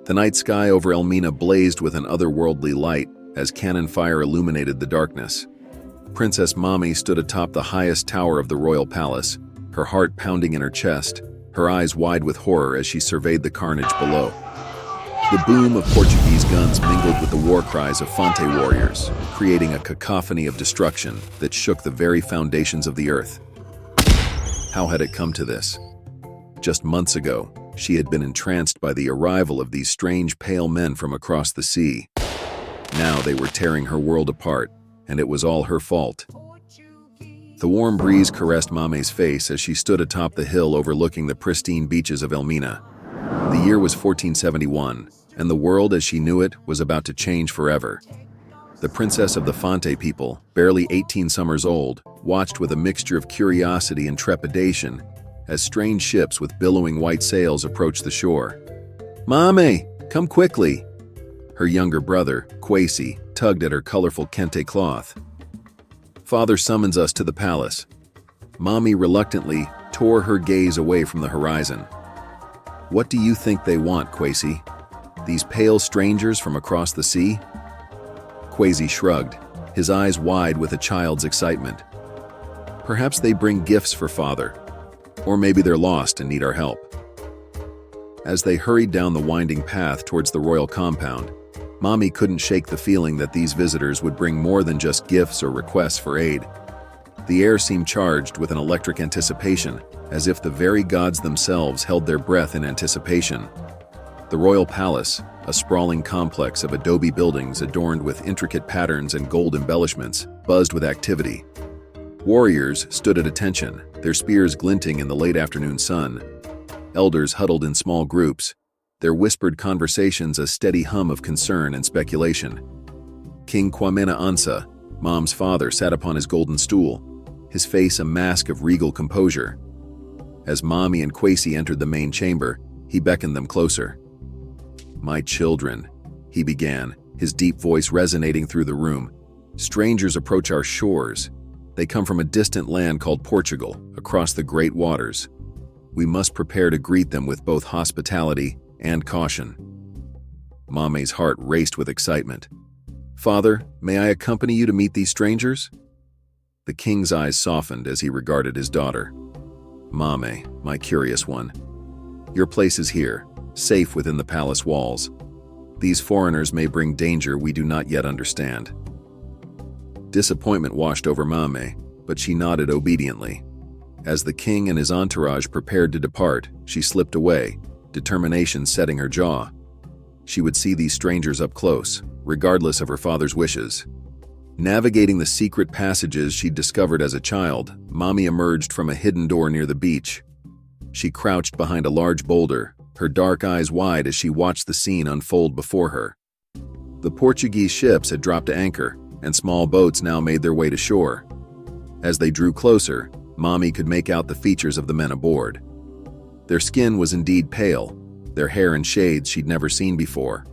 The night sky over Elmina blazed with an otherworldly light as cannon fire illuminated the darkness. Princess Maame stood atop the highest tower of the royal palace, her heart pounding in her chest, her eyes wide with horror as she surveyed the carnage below. The boom of Portuguese guns mingled with the war cries of Fonte warriors, creating a cacophony of destruction that shook the very foundations of the earth. How had it come to this? Just months ago, she had been entranced by the arrival of these strange pale men from across the sea. Now they were tearing her world apart, and it was all her fault. The warm breeze caressed Maame's face as she stood atop the hill overlooking the pristine beaches of Elmina. The year was 1471, and the world as she knew it was about to change forever. The princess of the Fonte people, barely 18 summers old, watched with a mixture of curiosity and trepidation as strange ships with billowing white sails approached the shore. "Maame, come quickly!" Her younger brother, Kwesi, tugged at her colorful kente cloth. "Father summons us to the palace." Maame reluctantly tore her gaze away from the horizon. "What do you think they want, Kwesi? These pale strangers from across the sea?" Kwesi shrugged, his eyes wide with a child's excitement. "Perhaps they bring gifts for father. Or maybe they're lost and need our help." As they hurried down the winding path towards the royal compound, Maame couldn't shake the feeling that these visitors would bring more than just gifts or requests for aid. The air seemed charged with an electric anticipation, as if the very gods themselves held their breath in anticipation. The royal palace, a sprawling complex of adobe buildings adorned with intricate patterns and gold embellishments, buzzed with activity. Warriors stood at attention, their spears glinting in the late afternoon sun. Elders huddled in small groups, their whispered conversations a steady hum of concern and speculation. King Kwamena Ansa, Mom's father, sat upon his golden stool, his face a mask of regal composure. As Maame and Kwesi entered the main chamber, he beckoned them closer. "My children," he began, his deep voice resonating through the room. "Strangers approach our shores. They come from a distant land called Portugal, across the great waters. We must prepare to greet them with both hospitality and caution." Maame's heart raced with excitement. "Father, may I accompany you to meet these strangers?" The king's eyes softened as he regarded his daughter. "Maame, my curious one, your place is here, safe within the palace walls. These foreigners may bring danger we do not yet understand." Disappointment washed over Maame, but she nodded obediently. As the king and his entourage prepared to depart, she slipped away, determination setting her jaw. She would see these strangers up close, regardless of her father's wishes. Navigating the secret passages she'd discovered as a child, Maame emerged from a hidden door near the beach. She crouched behind a large boulder, her dark eyes wide as she watched the scene unfold before her. The Portuguese ships had dropped anchor, and small boats now made their way to shore. As they drew closer, Maame could make out the features of the men aboard. Their skin was indeed pale, their hair in shades she'd never seen before.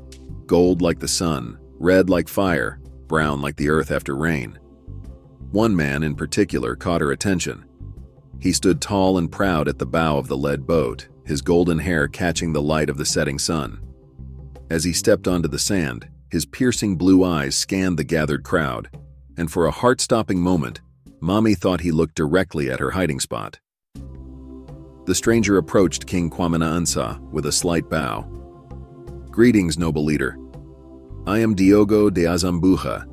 Gold like the sun, red like fire, brown like the earth after rain. One man in particular caught her attention. He stood tall and proud at the bow of the lead boat, his golden hair catching the light of the setting sun. As he stepped onto the sand, his piercing blue eyes scanned the gathered crowd, and for a heart-stopping moment, Maame thought he looked directly at her hiding spot. The stranger approached King Kwamena Ansa with a slight bow. "Greetings, noble leader. I am Diogo de Azambuja,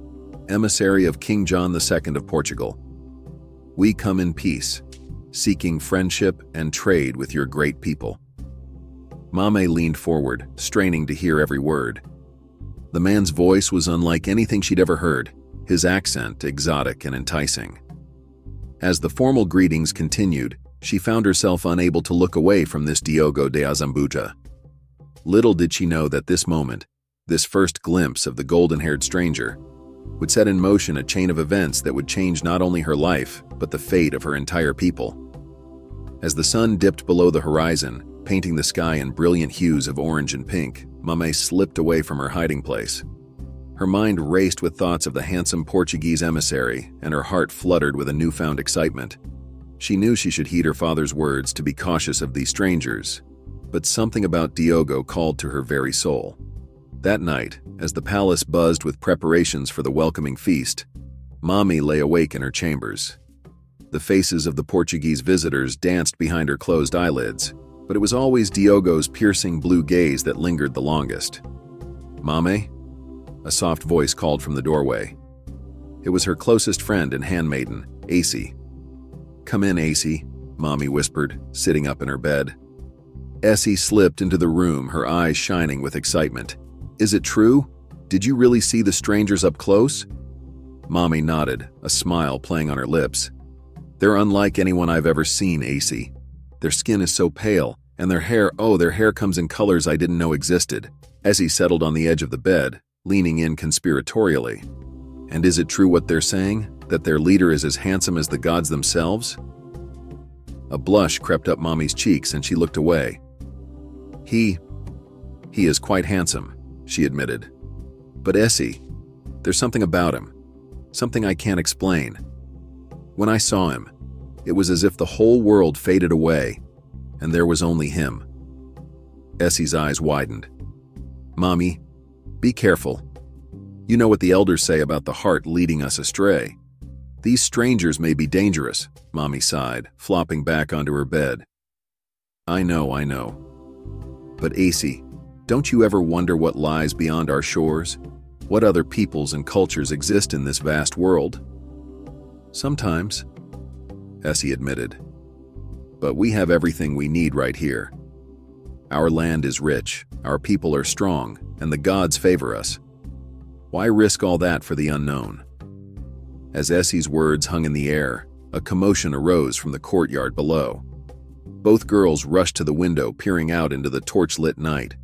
emissary of King John II of Portugal. We come in peace, seeking friendship and trade with your great people." Maame leaned forward, straining to hear every word. The man's voice was unlike anything she'd ever heard, his accent exotic and enticing. As the formal greetings continued, she found herself unable to look away from this Diogo de Azambuja. Little did she know that this moment, this first glimpse of the golden-haired stranger, would set in motion a chain of events that would change not only her life, but the fate of her entire people. As the sun dipped below the horizon, painting the sky in brilliant hues of orange and pink, Maame slipped away from her hiding place. Her mind raced with thoughts of the handsome Portuguese emissary, and her heart fluttered with a newfound excitement. She knew she should heed her father's words to be cautious of these strangers, but something about Diogo called to her very soul. That night, as the palace buzzed with preparations for the welcoming feast, Maame lay awake in her chambers. The faces of the Portuguese visitors danced behind her closed eyelids, but it was always Diogo's piercing blue gaze that lingered the longest. "Maame?" A soft voice called from the doorway. It was her closest friend and handmaiden, Acey. "Come in, Acey," Maame whispered, sitting up in her bed. Essie slipped into the room, her eyes shining with excitement. "Is it true? Did you really see the strangers up close?" Maame nodded, a smile playing on her lips. "They're unlike anyone I've ever seen, Acey. Their skin is so pale, and their hair comes in colors I didn't know existed." Essie settled on the edge of the bed, leaning in conspiratorially. "And is it true what they're saying, that their leader is as handsome as the gods themselves?" A blush crept up Mommy's cheeks and she looked away. He is quite handsome," she admitted. "But Essie, there's something about him, something I can't explain. When I saw him, it was as if the whole world faded away, and there was only him." Essie's eyes widened. "Mommy, be careful. You know what the elders say about the heart leading us astray. These strangers may be dangerous," Mommy sighed, flopping back onto her bed. I know. But Acey, don't you ever wonder what lies beyond our shores? What other peoples and cultures exist in this vast world?" "Sometimes," Essie admitted. "But we have everything we need right here. Our land is rich, our people are strong, and the gods favor us. Why risk all that for the unknown?" As Essie's words hung in the air, a commotion arose from the courtyard below. Both girls rushed to the window, peering out into the torch-lit night.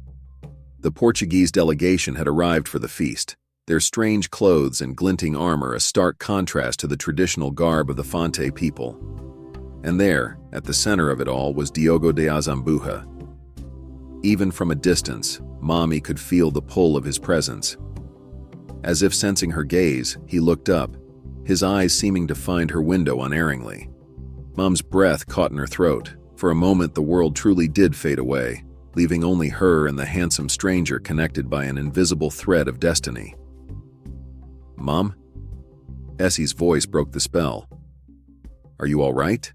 The Portuguese delegation had arrived for the feast, their strange clothes and glinting armor a stark contrast to the traditional garb of the Fonte people. And there, at the center of it all, was Diogo de Azambuja. Even from a distance, Maame could feel the pull of his presence. As if sensing her gaze, he looked up, his eyes seeming to find her window unerringly. Mom's breath caught in her throat. For a moment, the world truly did fade away, leaving only her and the handsome stranger connected by an invisible thread of destiny. "Mom?" Essie's voice broke the spell. "Are you all right?"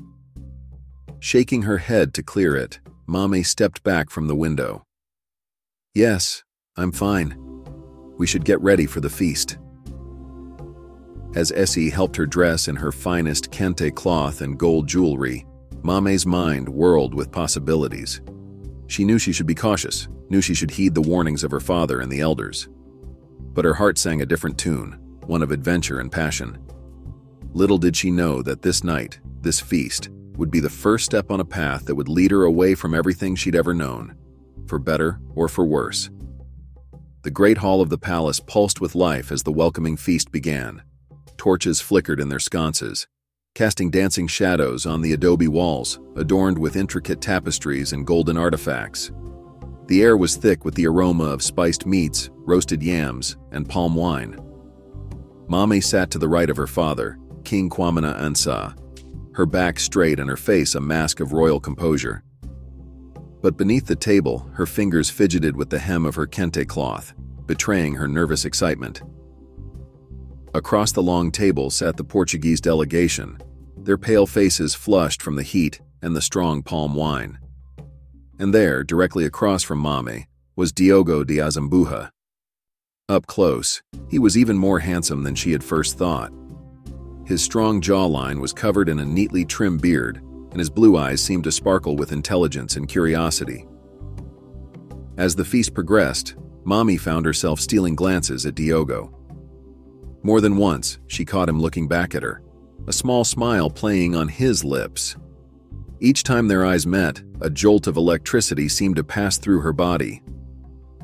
Shaking her head to clear it, Maame stepped back from the window. "Yes, I'm fine. We should get ready for the feast." As Essie helped her dress in her finest kente cloth and gold jewelry, Mame's mind whirled with possibilities. She knew she should be cautious, knew she should heed the warnings of her father and the elders. But her heart sang a different tune, one of adventure and passion. Little did she know that this night, this feast, would be the first step on a path that would lead her away from everything she'd ever known, for better or for worse. The great hall of the palace pulsed with life as the welcoming feast began. Torches flickered in their sconces, casting dancing shadows on the adobe walls, adorned with intricate tapestries and golden artifacts. The air was thick with the aroma of spiced meats, roasted yams, and palm wine. Maame sat to the right of her father, King Kwamina Ansa, her back straight and her face a mask of royal composure. But beneath the table, her fingers fidgeted with the hem of her kente cloth, betraying her nervous excitement. Across the long table sat the Portuguese delegation, their pale faces flushed from the heat and the strong palm wine. And there, directly across from Maame, was Diogo de Azambuja. Up close, he was even more handsome than she had first thought. His strong jawline was covered in a neatly trimmed beard, and his blue eyes seemed to sparkle with intelligence and curiosity. As the feast progressed, Maame found herself stealing glances at Diogo. More than once, she caught him looking back at her, a small smile playing on his lips. Each time their eyes met, a jolt of electricity seemed to pass through her body.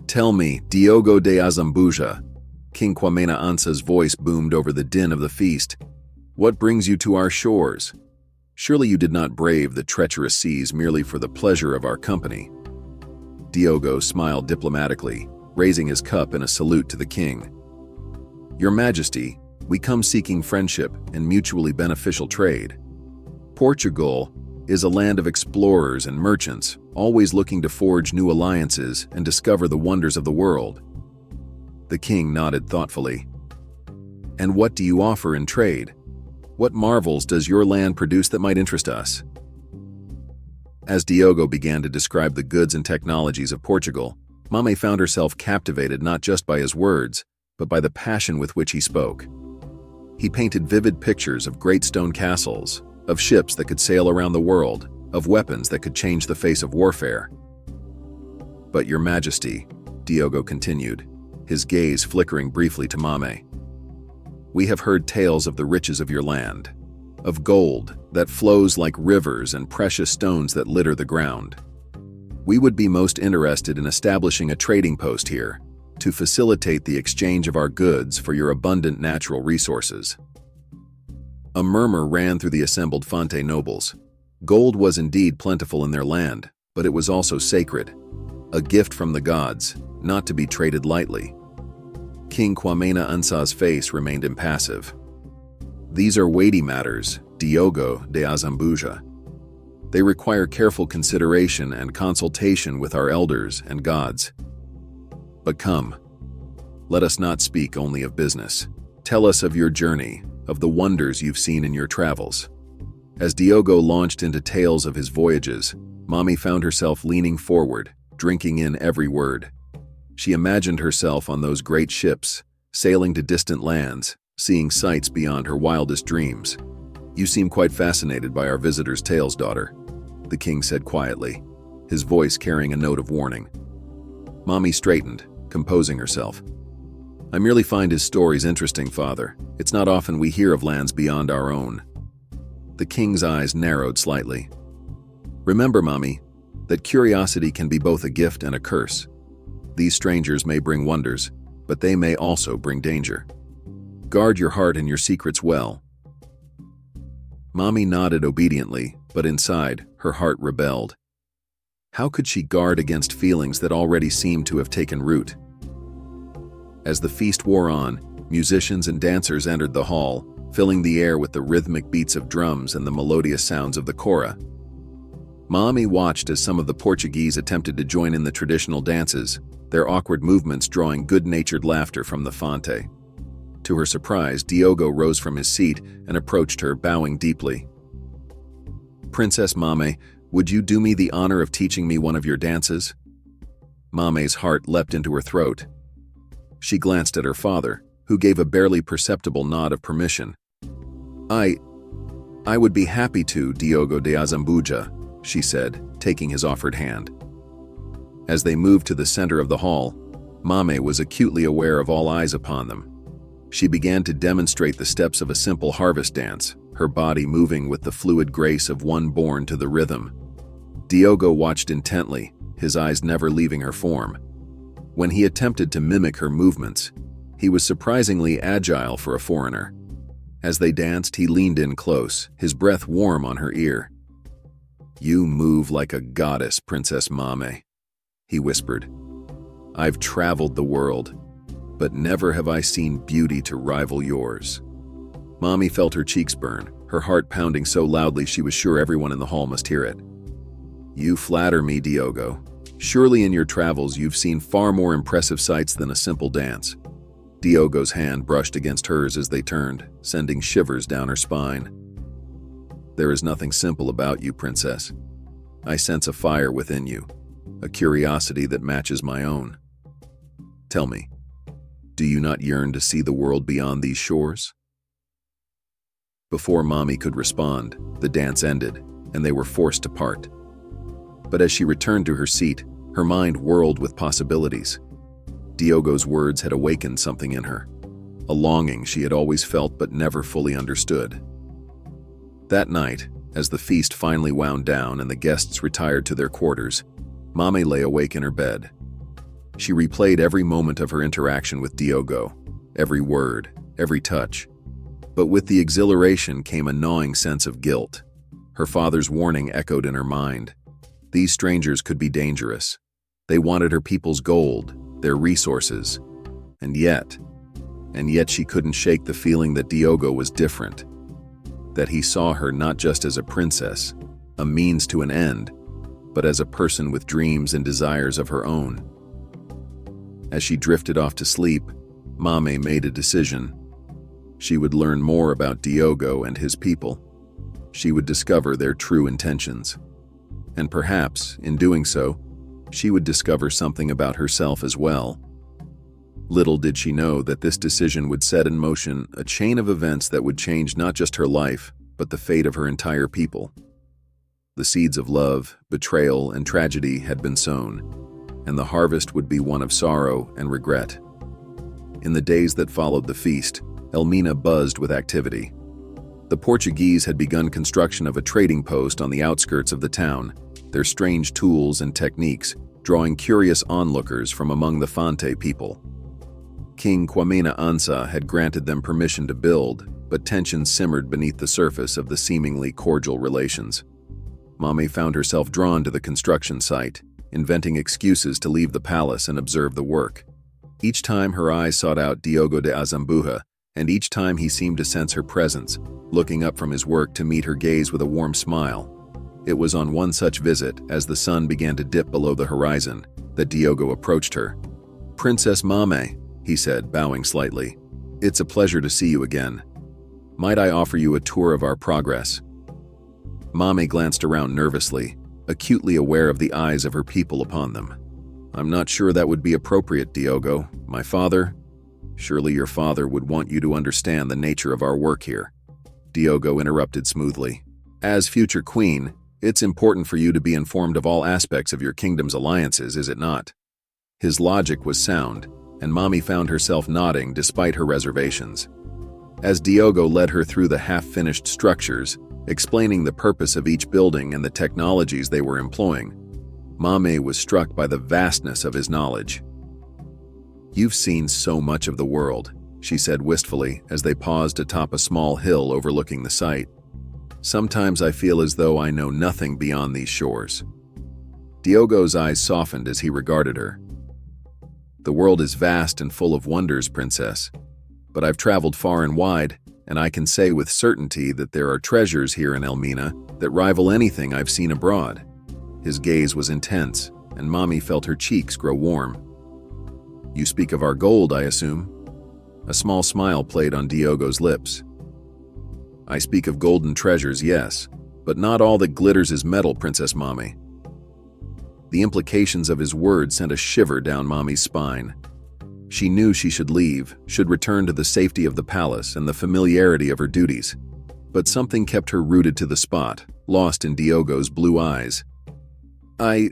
"Tell me, Diogo de Azambuja," King Kwamina Ansa's voice boomed over the din of the feast, "what brings you to our shores? Surely you did not brave the treacherous seas merely for the pleasure of our company." Diogo smiled diplomatically, raising his cup in a salute to the king. "Your Majesty, we come seeking friendship and mutually beneficial trade. Portugal is a land of explorers and merchants, always looking to forge new alliances and discover the wonders of the world. The king nodded thoughtfully. And what do you offer in trade? What marvels does your land produce that might interest us? As Diogo began to describe the goods and technologies of Portugal, Maame found herself captivated not just by his words, but by the passion with which he spoke. He painted vivid pictures of great stone castles, of ships that could sail around the world, of weapons that could change the face of warfare. But your majesty, Diogo continued, his gaze flickering briefly to Maame. We have heard tales of the riches of your land, of gold that flows like rivers and precious stones that litter the ground. We would be most interested in establishing a trading post here to facilitate the exchange of our goods for your abundant natural resources. A murmur ran through the assembled Fonte nobles. Gold was indeed plentiful in their land, but it was also sacred, a gift from the gods, not to be traded lightly. King Kwamena Ansa's face remained impassive. These are weighty matters, Diogo de Azambuja. They require careful consideration and consultation with our elders and gods. But come, let us not speak only of business. Tell us of your journey, of the wonders you've seen in your travels. As Diogo launched into tales of his voyages, Maame found herself leaning forward, drinking in every word. She imagined herself on those great ships, sailing to distant lands, seeing sights beyond her wildest dreams. You seem quite fascinated by our visitor's tales, daughter, the king said quietly, his voice carrying a note of warning. Maame straightened, composing herself. I merely find his stories interesting, father. It's not often we hear of lands beyond our own. The king's eyes narrowed slightly. Remember, Maame, that curiosity can be both a gift and a curse. These strangers may bring wonders, but they may also bring danger. Guard your heart and your secrets well. Maame nodded obediently, but inside, her heart rebelled. How could she guard against feelings that already seemed to have taken root? As the feast wore on, musicians and dancers entered the hall, filling the air with the rhythmic beats of drums and the melodious sounds of the kora. Maame watched as some of the Portuguese attempted to join in the traditional dances, their awkward movements drawing good-natured laughter from the Fonte. To her surprise, Diogo rose from his seat and approached her, bowing deeply. Princess Maame, would you do me the honor of teaching me one of your dances? Mame's heart leapt into her throat. She glanced at her father, who gave a barely perceptible nod of permission. I would be happy to, Diogo de Azambuja, she said, taking his offered hand. As they moved to the center of the hall, Maame was acutely aware of all eyes upon them. She began to demonstrate the steps of a simple harvest dance, her body moving with the fluid grace of one born to the rhythm. Diogo watched intently, his eyes never leaving her form. When he attempted to mimic her movements, he was surprisingly agile for a foreigner. As they danced, he leaned in close, his breath warm on her ear. You move like a goddess, Princess Maame, he whispered. I've traveled the world, but never have I seen beauty to rival yours. Maame felt her cheeks burn, her heart pounding so loudly she was sure everyone in the hall must hear it. You flatter me, Diogo. Surely in your travels you've seen far more impressive sights than a simple dance. Diogo's hand brushed against hers as they turned, sending shivers down her spine. There is nothing simple about you, Princess. I sense a fire within you, a curiosity that matches my own. Tell me, do you not yearn to see the world beyond these shores? Before Maame could respond, the dance ended, and they were forced to part. But as she returned to her seat, her mind whirled with possibilities. Diogo's words had awakened something in her, a longing she had always felt but never fully understood. That night, as the feast finally wound down and the guests retired to their quarters, Maame lay awake in her bed. She replayed every moment of her interaction with Diogo, every word, every touch. But with the exhilaration came a gnawing sense of guilt. Her father's warning echoed in her mind. These strangers could be dangerous. They wanted her people's gold, their resources. And yet she couldn't shake the feeling that Diogo was different. That he saw her not just as a princess, a means to an end, but as a person with dreams and desires of her own. As she drifted off to sleep, Maame made a decision. She would learn more about Diogo and his people. She would discover their true intentions. And perhaps, in doing so, she would discover something about herself as well. Little did she know that this decision would set in motion a chain of events that would change not just her life, but the fate of her entire people. The seeds of love, betrayal, and tragedy had been sown, and the harvest would be one of sorrow and regret. In the days that followed the feast, Elmina buzzed with activity. The Portuguese had begun construction of a trading post on the outskirts of the town, their strange tools and techniques drawing curious onlookers from among the Fante people. King Kwamena Ansa had granted them permission to build, but tensions simmered beneath the surface of the seemingly cordial relations. Maame found herself drawn to the construction site, inventing excuses to leave the palace and observe the work. Each time her eyes sought out Diogo de Azambuja, and each time he seemed to sense her presence, looking up from his work to meet her gaze with a warm smile. It was on one such visit, as the sun began to dip below the horizon, that Diogo approached her. "Princess Maame," he said, bowing slightly. "It's a pleasure to see you again. Might I offer you a tour of our progress?" Maame glanced around nervously, acutely aware of the eyes of her people upon them. "I'm not sure that would be appropriate, Diogo. My father... Surely your father would want you to understand the nature of our work here." Diogo interrupted smoothly. "As future queen, it's important for you to be informed of all aspects of your kingdom's alliances, is it not?" His logic was sound, and Maame found herself nodding despite her reservations. As Diogo led her through the half-finished structures, explaining the purpose of each building and the technologies they were employing, Maame was struck by the vastness of his knowledge. "You've seen so much of the world," she said wistfully as they paused atop a small hill overlooking the site. "Sometimes I feel as though I know nothing beyond these shores." Diogo's eyes softened as he regarded her. "The world is vast and full of wonders, Princess. But I've traveled far and wide, and I can say with certainty that there are treasures here in Elmina that rival anything I've seen abroad." His gaze was intense, and Maame felt her cheeks grow warm. "You speak of our gold, I assume?" A small smile played on Diogo's lips. "I speak of golden treasures, yes, but not all that glitters is metal, Princess Maame." The implications of his words sent a shiver down Mame's spine. She knew she should leave, should return to the safety of the palace and the familiarity of her duties. But something kept her rooted to the spot, lost in Diogo's blue eyes. I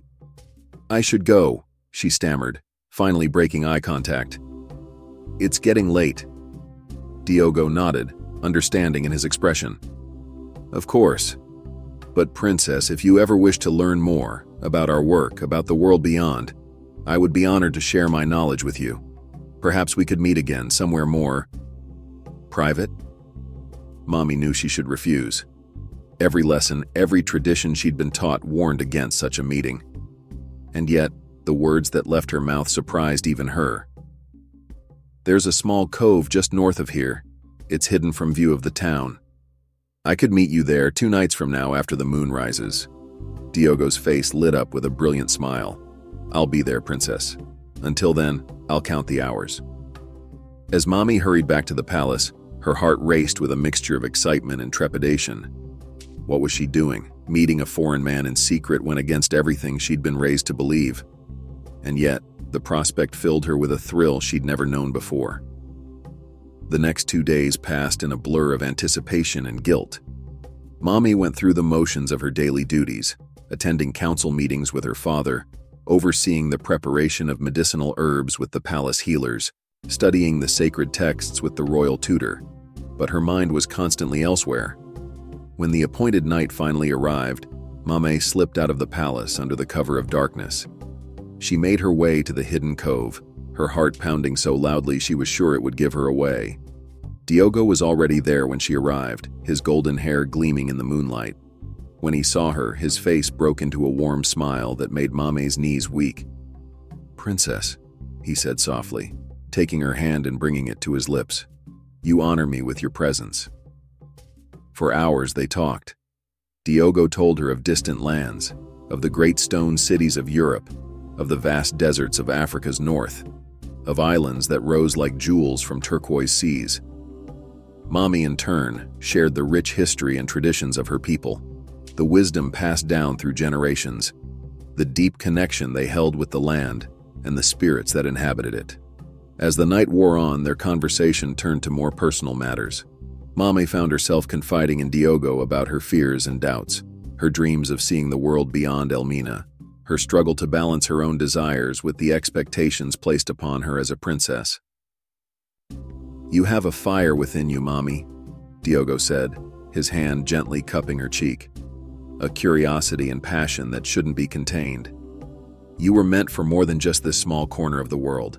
should go," she stammered, finally breaking eye contact. "It's getting late." Diogo nodded, understanding in his expression. "Of course. But Princess, if you ever wish to learn more about our work, about the world beyond, I would be honored to share my knowledge with you. Perhaps we could meet again somewhere more private." Maame knew she should refuse. Every lesson, every tradition she'd been taught warned against such a meeting. And yet, the words that left her mouth surprised even her. "There's a small cove just north of here. It's hidden from view of the town. I could meet you there 2 nights from now after the moon rises." Diogo's face lit up with a brilliant smile. "I'll be there, Princess. Until then, I'll count the hours." As Maame hurried back to the palace, her heart raced with a mixture of excitement and trepidation. What was she doing, meeting a foreign man in secret when against everything she'd been raised to believe? And yet, the prospect filled her with a thrill she'd never known before. The next 2 days passed in a blur of anticipation and guilt. Maame went through the motions of her daily duties, attending council meetings with her father, overseeing the preparation of medicinal herbs with the palace healers, studying the sacred texts with the royal tutor. But her mind was constantly elsewhere. When the appointed night finally arrived, Maame slipped out of the palace under the cover of darkness. She made her way to the hidden cove, her heart pounding so loudly she was sure it would give her away. Diogo was already there when she arrived, his golden hair gleaming in the moonlight. When he saw her, his face broke into a warm smile that made Mame's knees weak. "Princess," he said softly, taking her hand and bringing it to his lips. "You honor me with your presence." For hours they talked. Diogo told her of distant lands, of the great stone cities of Europe, of the vast deserts of Africa's north, of islands that rose like jewels from turquoise seas. Maame, in turn, shared the rich history and traditions of her people, the wisdom passed down through generations, the deep connection they held with the land and the spirits that inhabited it. As the night wore on, their conversation turned to more personal matters. Maame found herself confiding in Diogo about her fears and doubts, her dreams of seeing the world beyond Elmina, her struggle to balance her own desires with the expectations placed upon her as a princess. "You have a fire within you, Maame," Diogo said, his hand gently cupping her cheek. "A curiosity and passion that shouldn't be contained. You were meant for more than just this small corner of the world."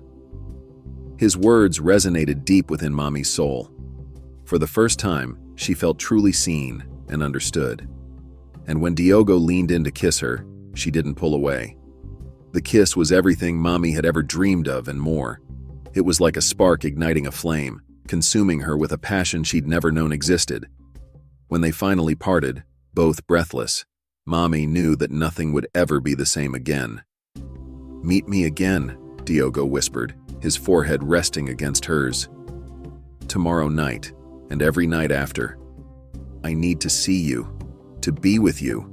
His words resonated deep within Maame's soul. For the first time, she felt truly seen and understood. And when Diogo leaned in to kiss her, she didn't pull away. The kiss was everything Maame had ever dreamed of and more. It was like a spark igniting a flame, consuming her with a passion she'd never known existed. When they finally parted, both breathless, Maame knew that nothing would ever be the same again. "Meet me again," Diogo whispered, his forehead resting against hers. "Tomorrow night, and every night after. I need to see you, to be with you."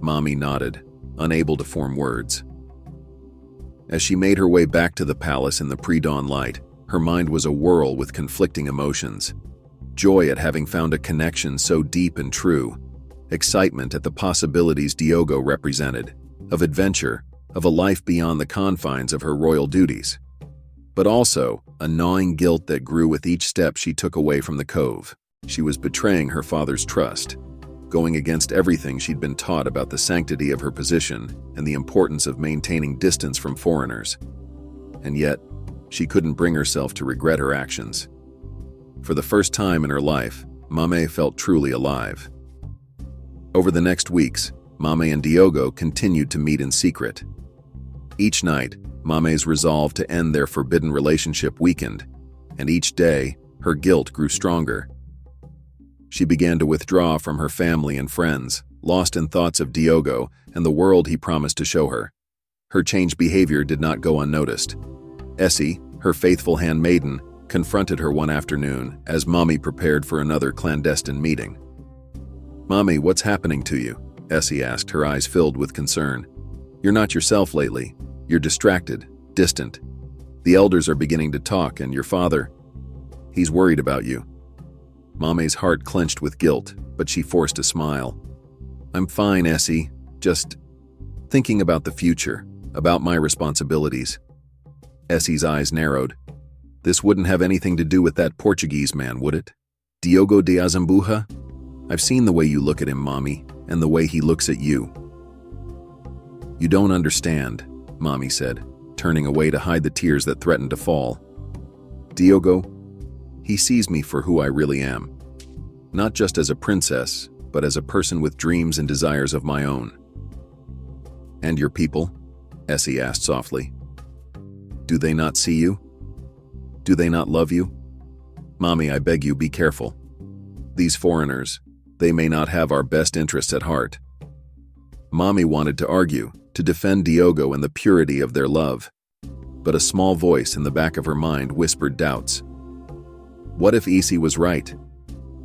Maame nodded, unable to form words. As she made her way back to the palace in the pre-dawn light, her mind was a whirl with conflicting emotions. Joy at having found a connection so deep and true, excitement at the possibilities Diogo represented, of adventure, of a life beyond the confines of her royal duties. But also, a gnawing guilt that grew with each step she took away from the cove. She was betraying her father's trust, going against everything she'd been taught about the sanctity of her position and the importance of maintaining distance from foreigners. And yet, she couldn't bring herself to regret her actions. For the first time in her life, Maame felt truly alive. Over the next weeks, Maame and Diogo continued to meet in secret. Each night, Maame's resolve to end their forbidden relationship weakened, and each day, her guilt grew stronger. She began to withdraw from her family and friends, lost in thoughts of Diogo and the world he promised to show her. Her changed behavior did not go unnoticed. Essie, her faithful handmaiden, confronted her one afternoon as Maame prepared for another clandestine meeting. "Maame, what's happening to you?" Essie asked, her eyes filled with concern. "You're not yourself lately. You're distracted, distant. The elders are beginning to talk, and your father, he's worried about you." Maame's heart clenched with guilt, but she forced a smile. "I'm fine, Essie. Just thinking about the future, about my responsibilities." Essie's eyes narrowed. "This wouldn't have anything to do with that Portuguese man, would it? Diogo de Azambuja? I've seen the way you look at him, Maame, and the way he looks at you." "You don't understand," Maame said, turning away to hide the tears that threatened to fall. "Diogo, he sees me for who I really am. Not just as a princess, but as a person with dreams and desires of my own." "And your people?" Essie asked softly. "Do they not see you? Do they not love you? Maame, I beg you, be careful. These foreigners, they may not have our best interests at heart." Maame wanted to argue, to defend Diogo and the purity of their love. But a small voice in the back of her mind whispered doubts. What if Essie was right?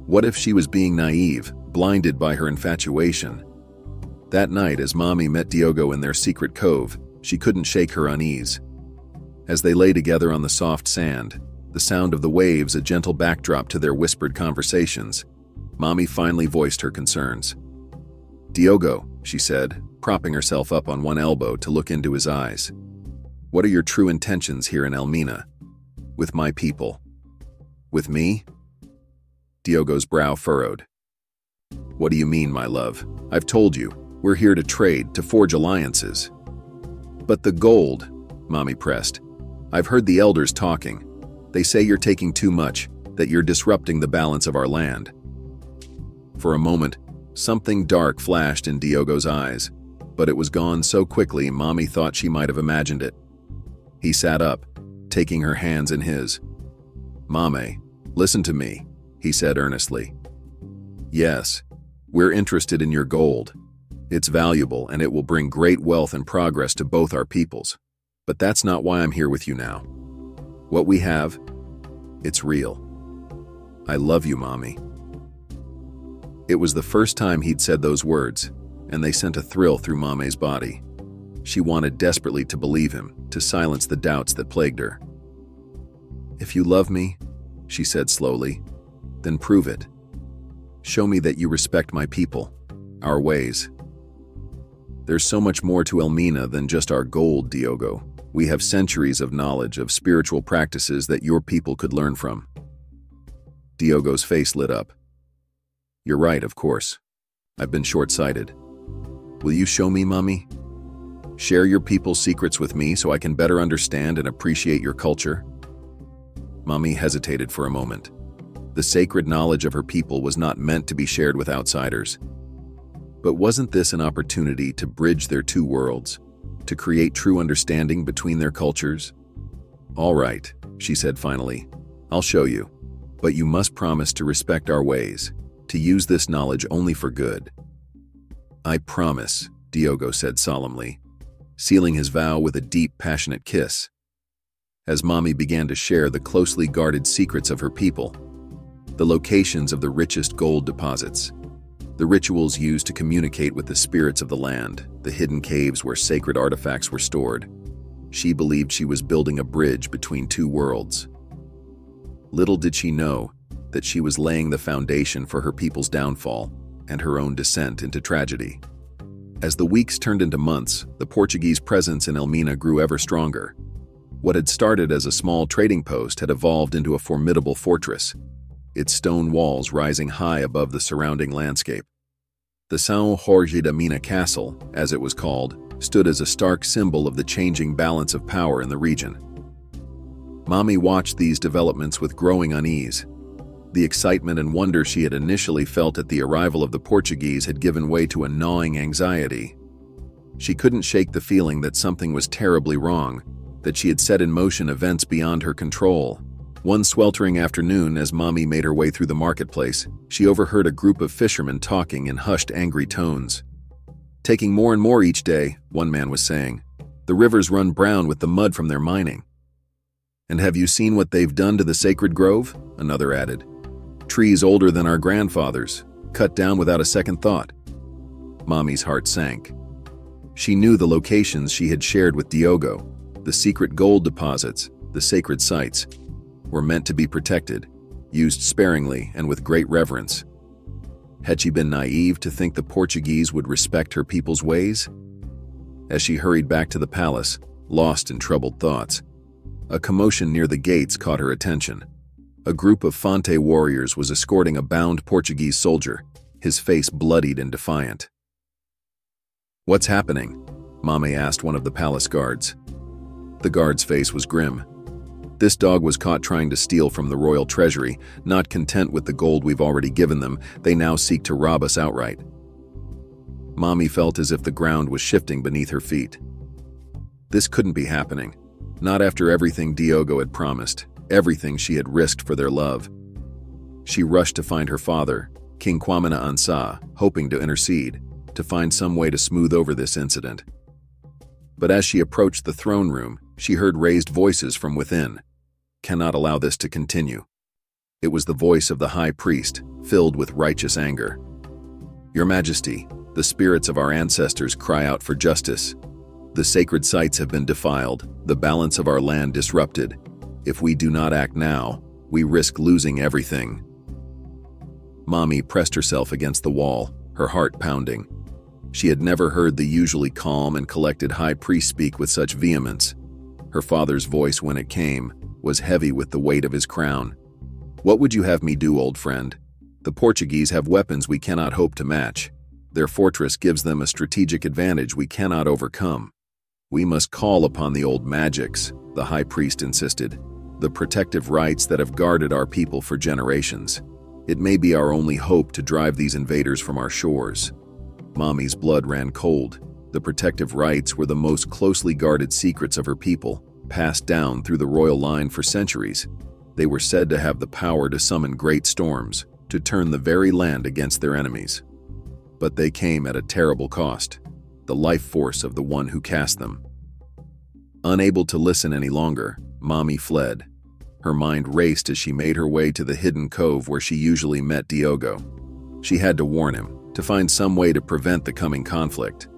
What if she was being naive, blinded by her infatuation? That night, as Maame met Diogo in their secret cove, she couldn't shake her unease. As they lay together on the soft sand, the sound of the waves a gentle backdrop to their whispered conversations, Maame finally voiced her concerns. "Diogo," she said, propping herself up on one elbow to look into his eyes. "What are your true intentions here in Elmina? With my people? With me?" Diogo's brow furrowed. "What do you mean, my love? I've told you, we're here to trade, to forge alliances." "But the gold," Maame pressed. "I've heard the elders talking. They say you're taking too much, that you're disrupting the balance of our land." For a moment, something dark flashed in Diogo's eyes, but it was gone so quickly Maame thought she might have imagined it. He sat up, taking her hands in his. "Maame, listen to me," he said earnestly. "Yes, we're interested in your gold. It's valuable, and it will bring great wealth and progress to both our peoples. But that's not why I'm here with you now. What we have, it's real. I love you, Mommy." It was the first time he'd said those words, and they sent a thrill through Mame's body. She wanted desperately to believe him, to silence the doubts that plagued her. "If you love me," she said slowly, "then prove it. Show me that you respect my people, our ways. There's so much more to Elmina than just our gold, Diogo. We have centuries of knowledge of spiritual practices that your people could learn from." Diogo's face lit up. "You're right, of course. I've been short-sighted. Will you show me, Mommy? Share your people's secrets with me so I can better understand and appreciate your culture?" Mommy hesitated for a moment. The sacred knowledge of her people was not meant to be shared with outsiders. But wasn't this an opportunity to bridge their two worlds, to create true understanding between their cultures? "All right," she said finally. "I'll show you. But you must promise to respect our ways, to use this knowledge only for good." "I promise," Diogo said solemnly, sealing his vow with a deep, passionate kiss. As Mommy began to share the closely guarded secrets of her people, the locations of the richest gold deposits, the rituals used to communicate with the spirits of the land, the hidden caves where sacred artifacts were stored, she believed she was building a bridge between two worlds. Little did she know that she was laying the foundation for her people's downfall and her own descent into tragedy. As the weeks turned into months, the Portuguese presence in Elmina grew ever stronger. What had started as a small trading post had evolved into a formidable fortress, its stone walls rising high above the surrounding landscape. The São Jorge da Mina Castle, as it was called, stood as a stark symbol of the changing balance of power in the region. Mommy watched these developments with growing unease. The excitement and wonder she had initially felt at the arrival of the Portuguese had given way to a gnawing anxiety. She couldn't shake the feeling that something was terribly wrong, that she had set in motion events beyond her control. One sweltering afternoon, as Mommy made her way through the marketplace, she overheard a group of fishermen talking in hushed, angry tones. "Taking more and more each day," one man was saying. "The rivers run brown with the mud from their mining." "And have you seen what they've done to the sacred grove?" another added. "Trees older than our grandfathers, cut down without a second thought." Mommy's heart sank. She knew the locations she had shared with Diogo, the secret gold deposits, the sacred sites, were meant to be protected, used sparingly and with great reverence. Had she been naive to think the Portuguese would respect her people's ways? As she hurried back to the palace, lost in troubled thoughts, a commotion near the gates caught her attention. A group of Fonte warriors was escorting a bound Portuguese soldier, his face bloodied and defiant. "What's happening?" Maame asked one of the palace guards. The guard's face was grim. This dog was caught trying to steal from the royal treasury. Not content with the gold we've already given them, they now seek to rob us outright. Mommy felt as if the ground was shifting beneath her feet. This couldn't be happening. Not after everything Diogo had promised, everything she had risked for their love. She rushed to find her father, King Kwamina Ansa, hoping to intercede, to find some way to smooth over this incident. But as she approached the throne room, she heard raised voices from within. "Cannot allow this to continue." It was the voice of the high priest, filled with righteous anger. "Your Majesty, the spirits of our ancestors cry out for justice. The sacred sites have been defiled, the balance of our land disrupted. If we do not act now, we risk losing everything." Mommy pressed herself against the wall, her heart pounding. She had never heard the usually calm and collected high priest speak with such vehemence. Her father's voice, when it came, was heavy with the weight of his crown. "What would you have me do, old friend? The Portuguese have weapons we cannot hope to match. Their fortress gives them a strategic advantage we cannot overcome. We must call upon the old magics," the high priest insisted, "the protective rites that have guarded our people for generations. It may be our only hope to drive these invaders from our shores." Mommy's blood ran cold. The protective rites were the most closely guarded secrets of her people, passed down through the royal line for centuries. They were said to have the power to summon great storms, to turn the very land against their enemies. But they came at a terrible cost, the life force of the one who cast them. Unable to listen any longer, Maame fled. Her mind raced as she made her way to the hidden cove where she usually met Diogo. She had to warn him, to find some way to prevent the coming conflict.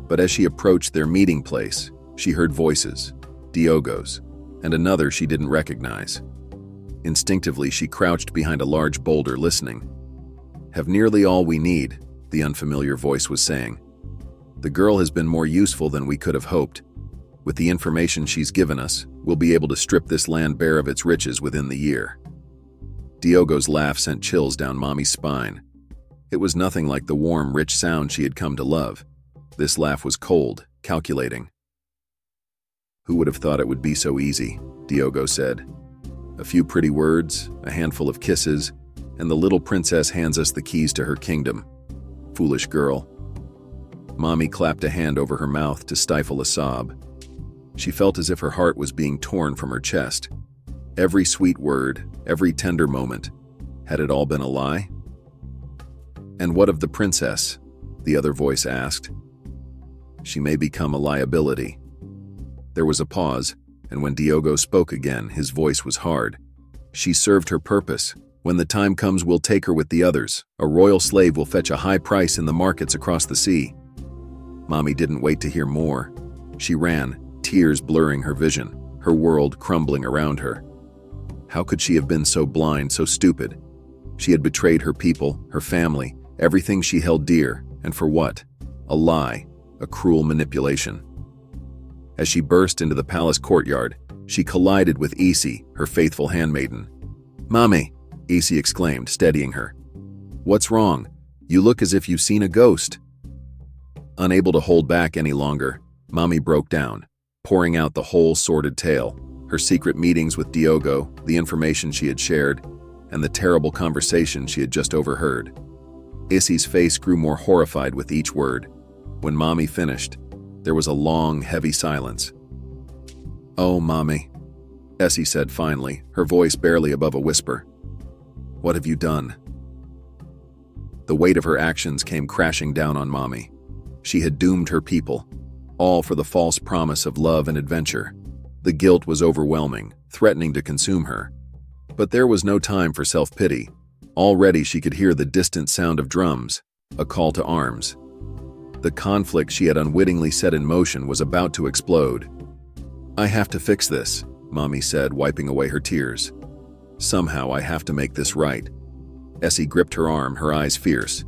But as she approached their meeting place, she heard voices, Diogo's, and another she didn't recognize. Instinctively, she crouched behind a large boulder listening. "Have nearly all we need," the unfamiliar voice was saying. "The girl has been more useful than we could have hoped. With the information she's given us, we'll be able to strip this land bare of its riches within the year." Diogo's laugh sent chills down Maame's spine. It was nothing like the warm, rich sound she had come to love. This laugh was cold, calculating. "Who would have thought it would be so easy?" Diogo said. "A few pretty words, a handful of kisses, and the little princess hands us the keys to her kingdom. Foolish girl." Maame clapped a hand over her mouth to stifle a sob. She felt as if her heart was being torn from her chest. Every sweet word, every tender moment. Had it all been a lie? "And what of the princess?" the other voice asked. "She may become a liability." There was a pause, and when Diogo spoke again, his voice was hard. "She served her purpose. When the time comes, we'll take her with the others. A royal slave will fetch a high price in the markets across the sea." Maame didn't wait to hear more. She ran, tears blurring her vision, her world crumbling around her. How could she have been so blind, so stupid? She had betrayed her people, her family, everything she held dear, and for what? A lie, a cruel manipulation. As she burst into the palace courtyard, she collided with Isi, her faithful handmaiden. "Maame!" Isi exclaimed, steadying her. "What's wrong? You look as if you've seen a ghost." Unable to hold back any longer, Maame broke down, pouring out the whole sordid tale, her secret meetings with Diogo, the information she had shared, and the terrible conversation she had just overheard. Isi's face grew more horrified with each word. When Maame finished, there was a long, heavy silence. "Oh, Maame," Essie said finally, her voice barely above a whisper. "What have you done?" The weight of her actions came crashing down on Maame. She had doomed her people, all for the false promise of love and adventure. The guilt was overwhelming, threatening to consume her. But there was no time for self-pity. Already she could hear the distant sound of drums, a call to arms. The conflict she had unwittingly set in motion was about to explode. "I have to fix this," Maame said, wiping away her tears. "Somehow I have to make this right." Essie gripped her arm, her eyes fierce.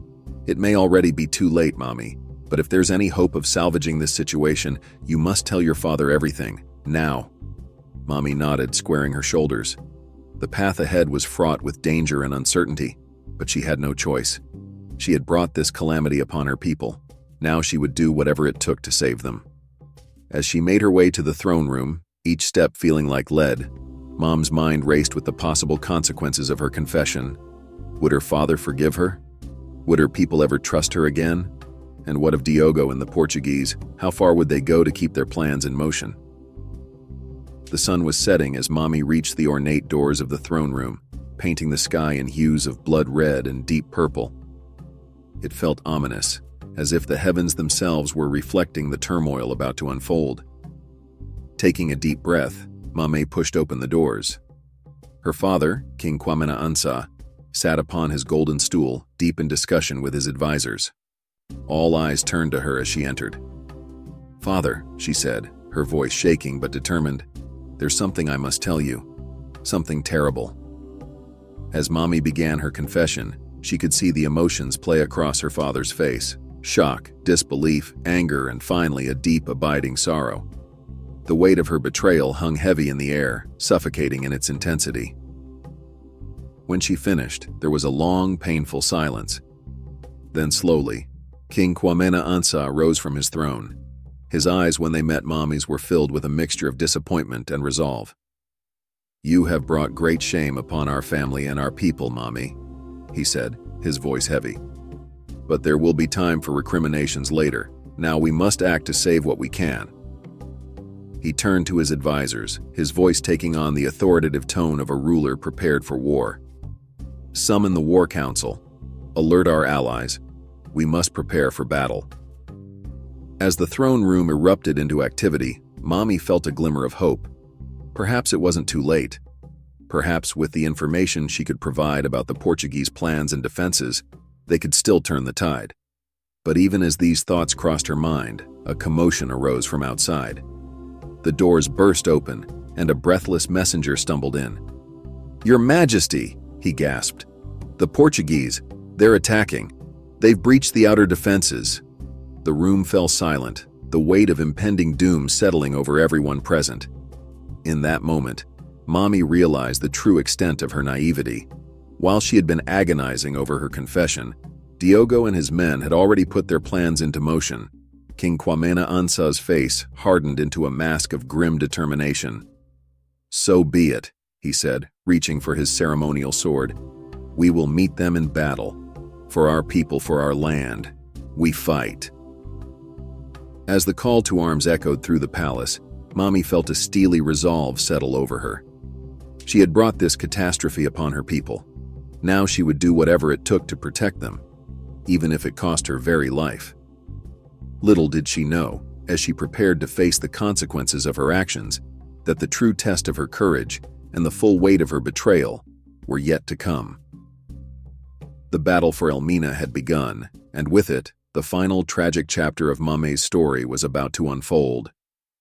"It may already be too late, Maame, but if there's any hope of salvaging this situation, you must tell your father everything, now." Maame nodded, squaring her shoulders. The path ahead was fraught with danger and uncertainty, but she had no choice. She had brought this calamity upon her people. Now she would do whatever it took to save them. As she made her way to the throne room, each step feeling like lead, Mom's mind raced with the possible consequences of her confession. Would her father forgive her? Would her people ever trust her again? And what of Diogo and the Portuguese? How far would they go to keep their plans in motion? The sun was setting as Maame reached the ornate doors of the throne room, painting the sky in hues of blood red and deep purple. It felt ominous, as if the heavens themselves were reflecting the turmoil about to unfold. Taking a deep breath, Maame pushed open the doors. Her father, King Kwamena Ansa, sat upon his golden stool, deep in discussion with his advisors. All eyes turned to her as she entered. "Father," she said, her voice shaking but determined, "there's something I must tell you. Something terrible." As Maame began her confession, she could see the emotions play across her father's face. Shock, disbelief, anger, and finally a deep, abiding sorrow. The weight of her betrayal hung heavy in the air, suffocating in its intensity. When she finished, there was a long, painful silence. Then slowly, King Kwamena Ansa rose from his throne. His eyes, when they met Maame's, were filled with a mixture of disappointment and resolve. "You have brought great shame upon our family and our people, Maame," he said, his voice heavy. "But there will be time for recriminations later. Now we must act to save what we can." He turned to his advisors, his voice taking on the authoritative tone of a ruler prepared for war. "Summon the War Council. Alert our allies. We must prepare for battle." As the throne room erupted into activity, Maame felt a glimmer of hope. Perhaps it wasn't too late. Perhaps with the information she could provide about the Portuguese plans and defenses, they could still turn the tide. But even as these thoughts crossed her mind, a commotion arose from outside. The doors burst open, and a breathless messenger stumbled in. "Your Majesty," he gasped. "The Portuguese, they're attacking. They've breached the outer defenses." The room fell silent, the weight of impending doom settling over everyone present. In that moment, Maame realized the true extent of her naivety. While she had been agonizing over her confession, Diogo and his men had already put their plans into motion. King Kwamena Ansa's face hardened into a mask of grim determination. "So be it," he said, reaching for his ceremonial sword. "We will meet them in battle. For our people, for our land, we fight." As the call to arms echoed through the palace, Maame felt a steely resolve settle over her. She had brought this catastrophe upon her people. Now she would do whatever it took to protect them, even if it cost her very life. Little did she know, as she prepared to face the consequences of her actions, that the true test of her courage and the full weight of her betrayal were yet to come. The battle for Elmina had begun, and with it, the final tragic chapter of Maame's story was about to unfold.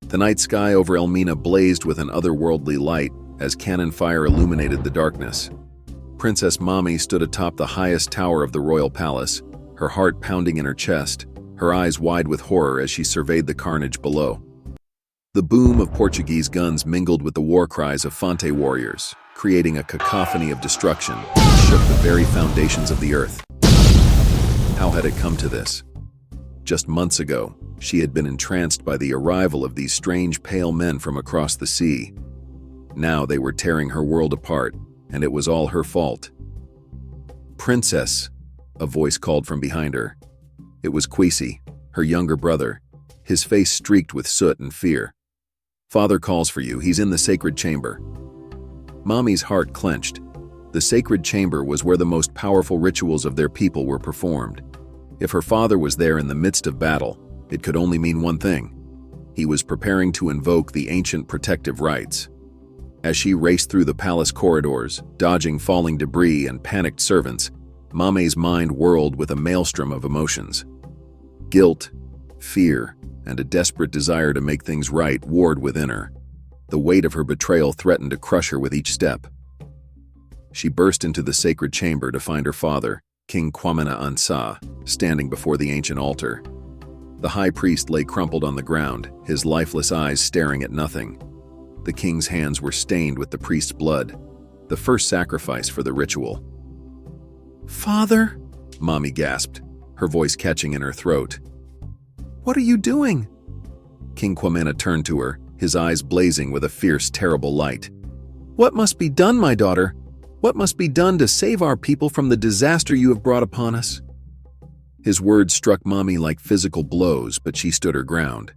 The night sky over Elmina blazed with an otherworldly light as cannon fire illuminated the darkness. Princess Maame stood atop the highest tower of the royal palace, her heart pounding in her chest, her eyes wide with horror as she surveyed the carnage below. The boom of Portuguese guns mingled with the war cries of Fonte warriors, creating a cacophony of destruction that shook the very foundations of the earth. How had it come to this? Just months ago, she had been entranced by the arrival of these strange pale men from across the sea. Now they were tearing her world apart, and it was all her fault. "Princess," a voice called from behind her. It was Kwesi, her younger brother, his face streaked with soot and fear. "Father calls for you. He's in the sacred chamber." Maame's heart clenched. The sacred chamber was where the most powerful rituals of their people were performed. If her father was there in the midst of battle, it could only mean one thing. He was preparing to invoke the ancient protective rites. As she raced through the palace corridors, dodging falling debris and panicked servants, Maame's mind whirled with a maelstrom of emotions. Guilt, fear, and a desperate desire to make things right warred within her. The weight of her betrayal threatened to crush her with each step. She burst into the sacred chamber to find her father, King Kwamena Ansa, standing before the ancient altar. The high priest lay crumpled on the ground, his lifeless eyes staring at nothing. The king's hands were stained with the priest's blood, the first sacrifice for the ritual. "Father," Maame gasped, her voice catching in her throat. "What are you doing?" King Kwamena turned to her, his eyes blazing with a fierce, terrible light. "What must be done, my daughter? What must be done to save our people from the disaster you have brought upon us?" His words struck Maame like physical blows, but she stood her ground.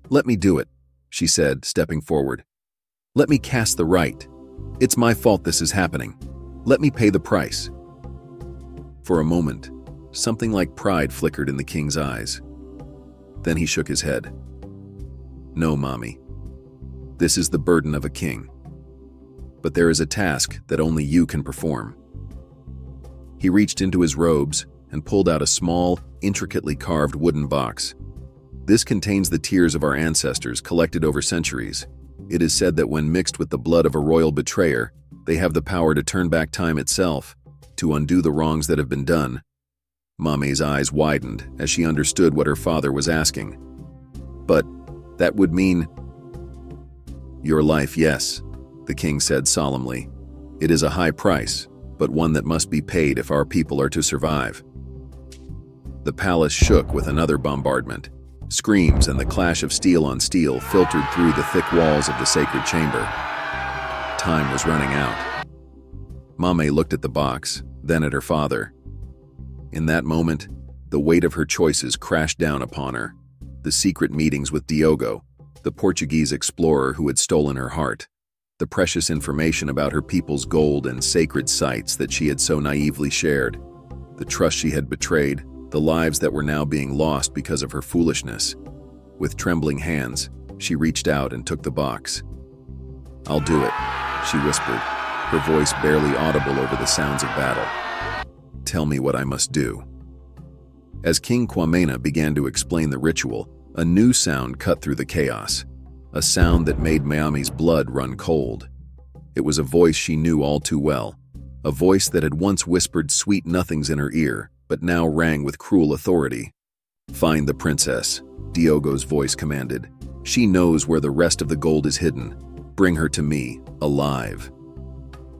"Let me do it," she said, stepping forward. "Let me cast the right. It's my fault this is happening. Let me pay the price." For a moment, something like pride flickered in the king's eyes. Then he shook his head. "No, Maame. This is the burden of a king. But there is a task that only you can perform." He reached into his robes and pulled out a small, intricately carved wooden box. This contains the tears of our ancestors collected over centuries. It is said that when mixed with the blood of a royal betrayer, they have the power to turn back time itself, to undo the wrongs that have been done. Maame's eyes widened as she understood what her father was asking. "But that would mean—" "Your life, yes," the king said solemnly. "It is a high price, but one that must be paid if our people are to survive." The palace shook with another bombardment. Screams and the clash of steel on steel filtered through the thick walls of the sacred chamber. Time was running out. Maame looked at the box, then at her father. In that moment, the weight of her choices crashed down upon her. The secret meetings with Diogo, the Portuguese explorer who had stolen her heart, the precious information about her people's gold and sacred sites that she had so naively shared, the trust she had betrayed, the lives that were now being lost because of her foolishness. With trembling hands, she reached out and took the box. "I'll do it," she whispered, her voice barely audible over the sounds of battle. "Tell me what I must do." As King Kwamena began to explain the ritual, a new sound cut through the chaos, a sound that made Mame's blood run cold. It was a voice she knew all too well, a voice that had once whispered sweet nothings in her ear, but now rang with cruel authority. "Find the princess," Diogo's voice commanded. "She knows where the rest of the gold is hidden. Bring her to me, alive."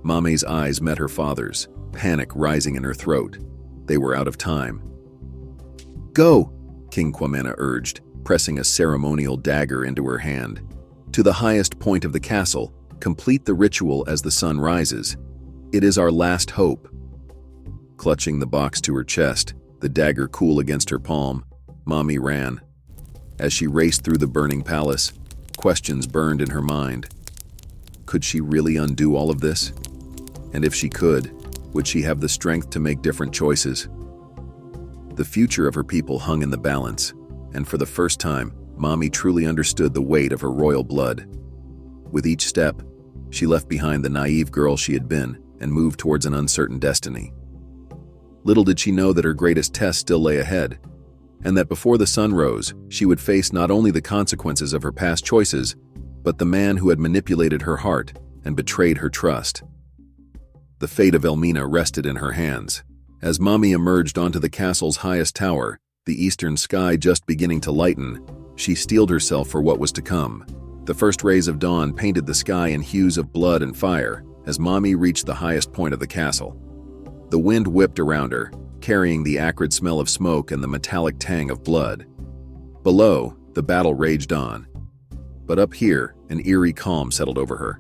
Mame's eyes met her father's, panic rising in her throat. They were out of time. "Go," King Kwamena urged, pressing a ceremonial dagger into her hand. "To the highest point of the castle, complete the ritual as the sun rises. It is our last hope." Clutching the box to her chest, the dagger cool against her palm, Mame ran. As she raced through the burning palace, questions burned in her mind. Could she really undo all of this? And if she could, would she have the strength to make different choices? The future of her people hung in the balance, and for the first time, Mame truly understood the weight of her royal blood. With each step, she left behind the naive girl she had been and moved towards an uncertain destiny. Little did she know that her greatest test still lay ahead, and that before the sun rose, she would face not only the consequences of her past choices, but the man who had manipulated her heart and betrayed her trust. The fate of Elmina rested in her hands. As Mame emerged onto the castle's highest tower, the eastern sky just beginning to lighten, she steeled herself for what was to come. The first rays of dawn painted the sky in hues of blood and fire as Mame reached the highest point of the castle. The wind whipped around her, carrying the acrid smell of smoke and the metallic tang of blood. Below, the battle raged on. But up here, an eerie calm settled over her.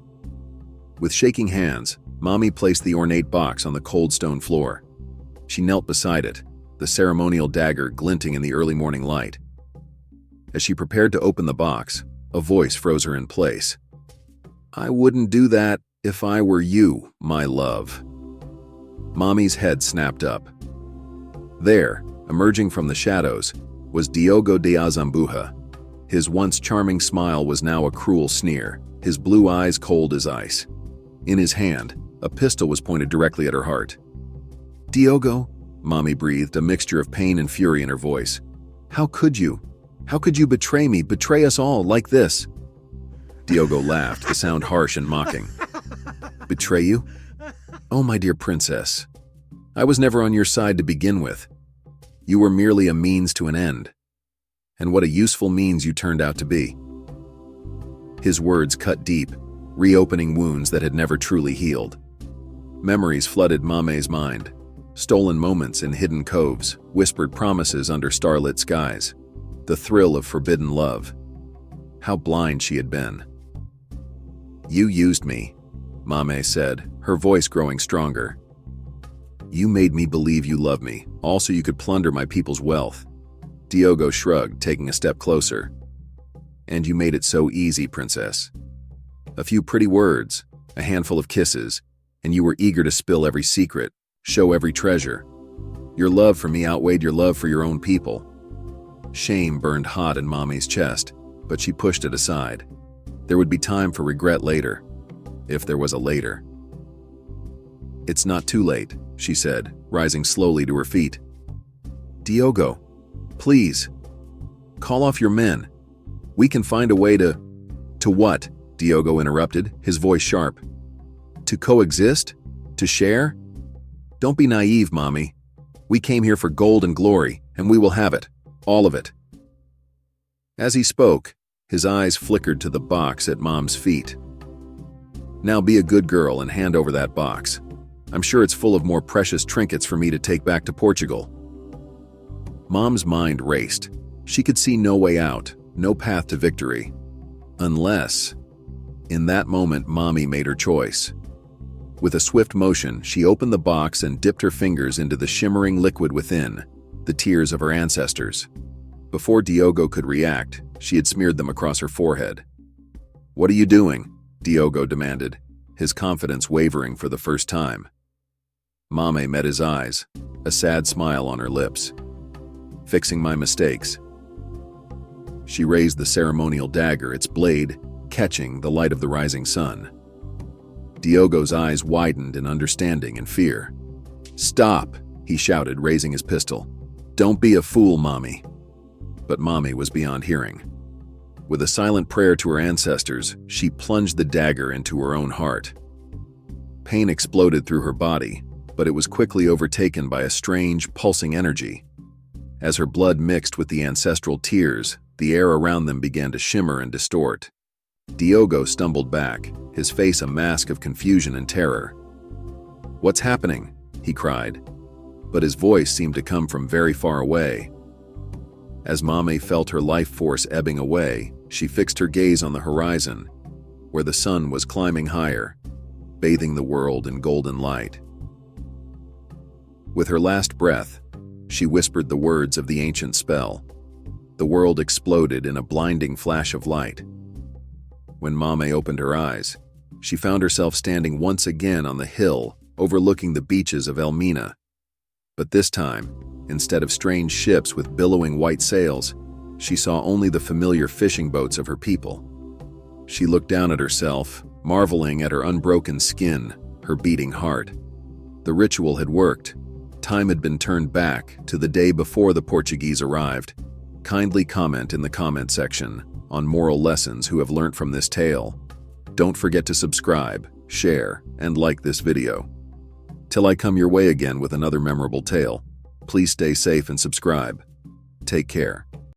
With shaking hands, Mame placed the ornate box on the cold stone floor. She knelt beside it, the ceremonial dagger glinting in the early morning light. As she prepared to open the box, a voice froze her in place. "I wouldn't do that if I were you, my love." Mame's head snapped up. There, emerging from the shadows, was Diogo de Azambuja. His once charming smile was now a cruel sneer, his blue eyes cold as ice. In his hand, a pistol was pointed directly at her heart. "Diogo," Mame breathed, a mixture of pain and fury in her voice. "How could you? How could you betray me, betray us all like this?" Diogo laughed, the sound harsh and mocking. "Betray you? Oh, my dear princess. I was never on your side to begin with. You were merely a means to an end. And what a useful means you turned out to be." His words cut deep, reopening wounds that had never truly healed. Memories flooded Mame's mind. Stolen moments in hidden coves, whispered promises under starlit skies. The thrill of forbidden love. How blind she had been. "You used me," Mame said, her voice growing stronger. "You made me believe you loved me, all so you could plunder my people's wealth." Diogo shrugged, taking a step closer. "And you made it so easy, princess. A few pretty words, a handful of kisses, and you were eager to spill every secret, show every treasure. Your love for me outweighed your love for your own people." Shame burned hot in Mame's chest, but she pushed it aside. There would be time for regret later, if there was a later. "It's not too late," she said, rising slowly to her feet. "Diogo, please, call off your men. We can find a way to..." "To what?" Diogo interrupted, his voice sharp. "To coexist? To share? Don't be naive, Mame. We came here for gold and glory, and we will have it. All of it." As he spoke, his eyes flickered to the box at Mom's feet. "Now be a good girl and hand over that box. I'm sure it's full of more precious trinkets for me to take back to Portugal." Mom's mind raced. She could see no way out, no path to victory. Unless... In that moment, Mame made her choice. With a swift motion, she opened the box and dipped her fingers into the shimmering liquid within, the tears of her ancestors. Before Diogo could react, she had smeared them across her forehead. "What are you doing?" Diogo demanded, his confidence wavering for the first time. Mame met his eyes, a sad smile on her lips. fixing my mistakes." She raised the ceremonial dagger, its blade catching the light of the rising sun. Diogo's eyes widened in understanding and fear. "Stop," he shouted, raising his pistol. "Don't be a fool, Maame." But Maame was beyond hearing. With a silent prayer to her ancestors, she plunged the dagger into her own heart. Pain exploded through her body, but it was quickly overtaken by a strange, pulsing energy. As her blood mixed with the ancestral tears, the air around them began to shimmer and distort. Diogo stumbled back, his face a mask of confusion and terror. "What's happening?" he cried, but his voice seemed to come from very far away. As Maame felt her life force ebbing away, she fixed her gaze on the horizon, where the sun was climbing higher, bathing the world in golden light. With her last breath, she whispered the words of the ancient spell. The world exploded in a blinding flash of light. When Maame opened her eyes, she found herself standing once again on the hill overlooking the beaches of Elmina. But this time, instead of strange ships with billowing white sails, she saw only the familiar fishing boats of her people. She looked down at herself, marveling at her unbroken skin, her beating heart. The ritual had worked. Time had been turned back to the day before the Portuguese arrived. Kindly comment in the comment section on moral lessons who have learnt from this tale. Don't forget to subscribe, share, and like this video. Till I come your way again with another memorable tale, please stay safe and subscribe. Take care.